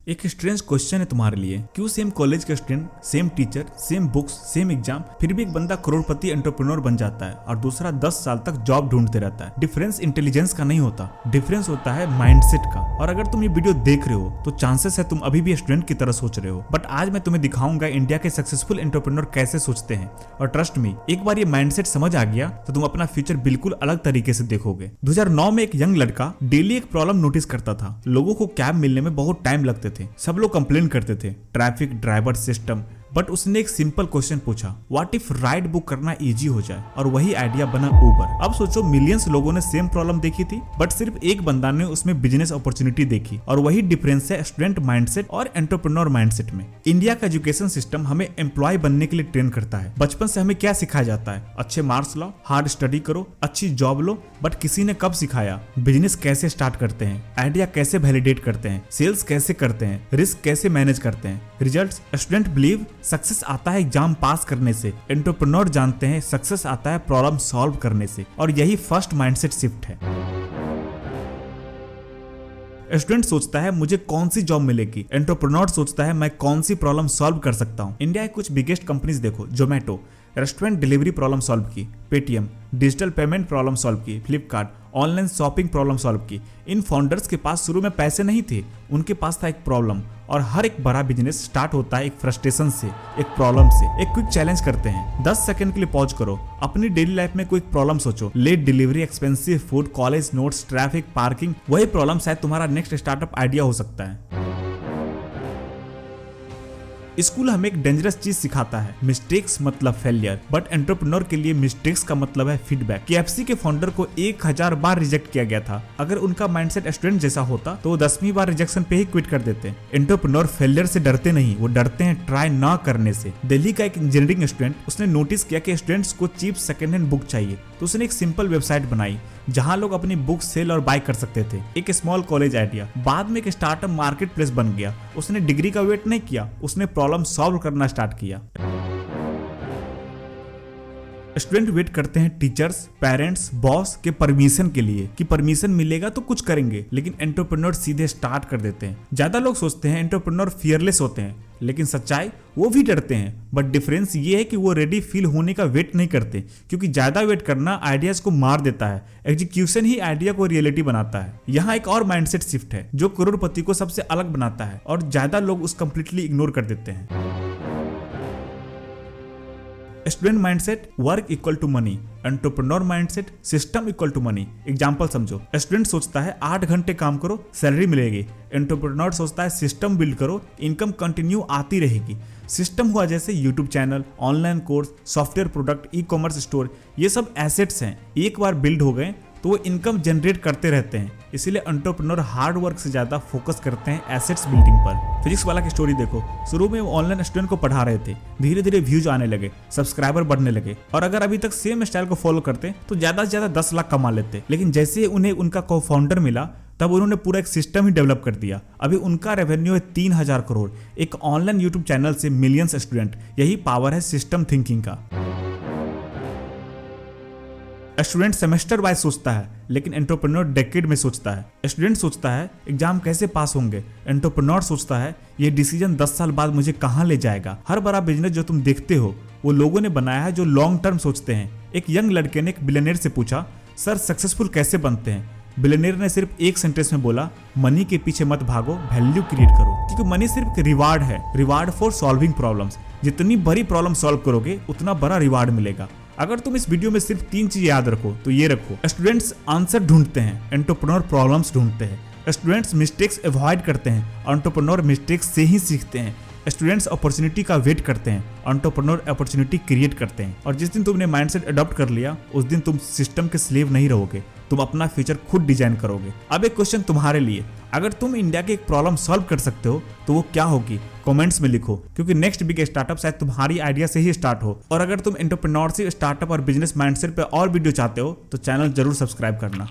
एक strange question है तुम्हारे लिए, क्यों सेम कॉलेज का student, same teacher, same books, same exam, फिर भी एक बंदा करोड़पति एंटरप्रेन्योर बन जाता है और दूसरा 10 साल तक जॉब ढूंढते रहता है। डिफरेंस इंटेलिजेंस का नहीं होता, डिफरेंस होता है माइंडसेट का। और अगर तुम ये वीडियो देख रहे हो तो चांसेस है तुम अभी भी स्टूडेंट की तरह सोच रहे हो। बट आज मैं तुम्हें दिखाऊंगा इंडिया के सक्सेसफुल एंटरप्रेन्योर कैसे सोचते हैं। और ट्रस्ट मी, एक बार ये माइंडसेट समझ आ गया तो तुम अपना फ्यूचर बिल्कुल अलग तरीके से देखोगे। 2009 में एक यंग लड़का डेली एक प्रॉब्लम नोटिस करता था। लोगों को कैब मिलने में बहुत टाइम लगते थे, सब लोग कंप्लेन करते थे, ट्रैफिक, ड्राइवर, सिस्टम। बट उसने एक सिंपल क्वेश्चन पूछा, व्हाट इफ राइड बुक करना इजी हो जाए, और वही आइडिया बना उबर। अब सोचो, मिलियंस लोगों ने सेम प्रॉब्लम देखी थी, बट सिर्फ एक बंदा ने उसमें बिजनेस अपॉर्चुनिटी देखी। और वही डिफरेंस है स्टूडेंट माइंडसेट और एंटरप्रेन्योर माइंडसेट में। इंडिया का एजुकेशन सिस्टम हमें एम्प्लॉय बनने के लिए ट्रेन करता है। बचपन से हमें क्या सिखाया जाता है? अच्छे मार्क्स लाओ, हार्ड स्टडी करो, अच्छी जॉब लो। बट किसी ने कब सिखाया बिजनेस कैसे स्टार्ट करते हैं, आइडिया कैसे वैलिडेट करते हैं, सेल्स कैसे करते हैं, रिस्क कैसे मैनेज करते हैं। रिजल्ट्स, स्टूडेंट बिलीव सक्सेस आता है एग्जाम पास करने से, एंटरप्रेन्योर जानते हैं सक्सेस आता है प्रॉब्लम सॉल्व करने से। और यही फर्स्ट माइंडसेट शिफ्ट है। स्टूडेंट सोचता है मुझे कौन सी जॉब मिलेगी, एंटरप्रेन्योर सोचता है मैं कौन सी प्रॉब्लम सॉल्व कर सकता हूँ। इंडिया के कुछ बिगेस्ट कंपनीज देखो, Zomato restaurant delivery problem solve की, Paytm digital payment problem solve की, Flipkart online shopping problem solve की। इन फाउंडर्स के पास शुरू में पैसे नहीं थे, उनके पास था एक प्रॉब्लम। और हर एक बड़ा बिजनेस स्टार्ट होता है एक फ्रस्ट्रेशन से, एक प्रॉब्लम से। एक क्विक चैलेंज करते हैं, 10 सेकंड के लिए पॉज करो, अपनी डेली लाइफ में कोई प्रॉब्लम सोचो। Late delivery, expensive food, college notes, traffic, parking. वही प्रॉब्लम शायद तुम्हारा नेक्स्ट स्टार्टअप आइडिया हो सकता है। स्कूल हमें एक डेंजरस चीज सिखाता है, मिस्टेक्स मतलब फेलियर। बट एंटरप्रेन्योर के लिए मिस्टेक्स का मतलब है फीडबैक। KFC के फाउंडर को 1000 बार रिजेक्ट किया गया था। अगर उनका माइंडसेट स्टूडेंट जैसा होता तो वो 10वीं बार रिजेक्शन पे ही क्विट कर देते। एंटरप्रेन्योर फेलियर से डरते नहीं, वो डरते हैं ट्राई ना करने से। दिल्ली का एक इंजीनियरिंग स्टूडेंट, उसने नोटिस किया कि स्टूडेंट्स को चीप सेकेंड हैंड बुक चाहिए, तो उसने एक सिंपल वेबसाइट बनाई जहां लोग अपनी बुक सेल और बाय कर सकते थे। एक स्मॉल कॉलेज आइडिया बाद में एक स्टार्टअप मार्केट प्लेस बन गया। उसने डिग्री का वेट नहीं किया, उसने प्रॉब्लम सॉल्व करना स्टार्ट किया। स्टूडेंट वेट करते हैं टीचर्स, पेरेंट्स, बॉस के परमिशन के लिए कि परमिशन मिलेगा तो कुछ करेंगे। लेकिन एंटरप्रेन्योर सीधे स्टार्ट कर देते हैं। ज्यादा लोग सोचते हैं एंटरप्रेन्योर फियरलेस होते हैं, लेकिन सच्चाई वो भी डरते हैं। बट डिफरेंस ये है कि वो रेडी फील होने का वेट नहीं करते, क्योंकि ज्यादा वेट करना आइडियाज को मार देता है, एग्जीक्यूशन ही आइडिया को रियलिटी बनाता है। यहाँ एक और माइंडसेट शिफ्ट है जो करोड़पति को सबसे अलग बनाता है, और ज्यादा लोग उस कंप्लीटली इग्नोर कर देते हैं। Student mindset work equal to money, entrepreneur mindset system equal to money. Example समझो, स्टूडेंट सोचता है 8 घंटे काम करो सैलरी मिलेगी, एंटरप्रेन्योर सोचता है सिस्टम बिल्ड करो इनकम कंटिन्यू आती रहेगी। सिस्टम हुआ जैसे YouTube channel, online course, software product, e commerce store. ये सब एसेट्स हैं, एक बार बिल्ड हो गए तो वो इनकम जनरेट करते रहते हैं। इसीलिए एंटरप्रेन्योर हार्ड वर्क से ज्यादा फोकस करते हैं एसेट्स बिल्डिंग पर। फिजिक्स वाला की स्टोरी देखो, शुरू में वो ऑनलाइन स्टूडेंट को पढ़ा रहे थे, धीरे धीरे व्यूज आने लगे, सब्सक्राइबर बढ़ने लगे, और अगर अभी तक सेम स्टाइल को फॉलो करते तो ज्यादा से ज्यादा 10 लाख कमा लेते। लेकिन जैसे उन्हें उनका को फाउंडर मिला, तब उन्होंने पूरा एक सिस्टम ही डेवलप कर दिया। अभी उनका रेवेन्यू है 3000 करोड़, एक ऑनलाइन यूट्यूब चैनल से मिलियंस स्टूडेंट। यही पावर है सिस्टम थिंकिंग का। स्टूडेंट सेमेस्टर वाइज सोचता है, लेकिन एंटरप्रेन्योर डेकेड में सोचता है। स्टूडेंट सोचता है एग्जाम कैसे पास होंगे, एंटरप्रेन्योर सोचता है ये डिसीजन 10 साल बाद मुझे कहां ले जाएगा। हर बड़ा बिजनेस जो तुम देखते हो वो लोगों ने बनाया है जो लॉन्ग टर्म सोचते हैं। एक यंग लड़के ने एक बिलियनियर से पूछा, सर सक्सेसफुल कैसे बनते हैं? बिलियनियर ने सिर्फ एक सेंटेंस में बोला, मनी के पीछे मत भागो, वैल्यू क्रिएट करो। क्योंकि मनी सिर्फ रिवार्ड है, रिवार्ड फॉर सॉल्विंग प्रॉब्लम्स। जितनी बड़ी प्रॉब्लम सॉल्व करोगे उतना बड़ा रिवार्ड मिलेगा। अगर तुम इस वीडियो में सिर्फ 3 चीज याद रखो तो ये रखो, स्टूडेंट्स आंसर ढूंढते हैं, एंटरप्रेन्योर प्रॉब्लम्स ढूंढते हैं। स्टूडेंट्स मिस्टेक्स अवॉइड करते हैं, एंटरप्रेन्योर मिस्टेक्स से ही सीखते हैं। स्टूडेंट्स अपॉर्चुनिटी का वेट करते हैं, एंटरप्रेन्योर अपॉर्चुनिटी क्रिएट करते हैं। और जिस दिन तुमने माइंडसेट अडॉप्ट कर लिया, उस दिन तुम सिस्टम के स्लेव नहीं रहोगे, तुम अपना फ्यूचर खुद डिजाइन करोगे। अब एक क्वेश्चन तुम्हारे लिए, अगर तुम इंडिया की एक प्रॉब्लम सॉल्व कर सकते हो तो वो क्या होगी? कमेंट्स में लिखो, क्योंकि नेक्स्ट बिग स्टार्टअप शायद तुम्हारी आइडिया से ही स्टार्ट हो। और अगर तुम एंटरप्रेन्योरशिप, स्टार्टअप और बिजनेस माइंडसेट पे और वीडियो चाहते हो तो चैनल जरूर सब्सक्राइब करना।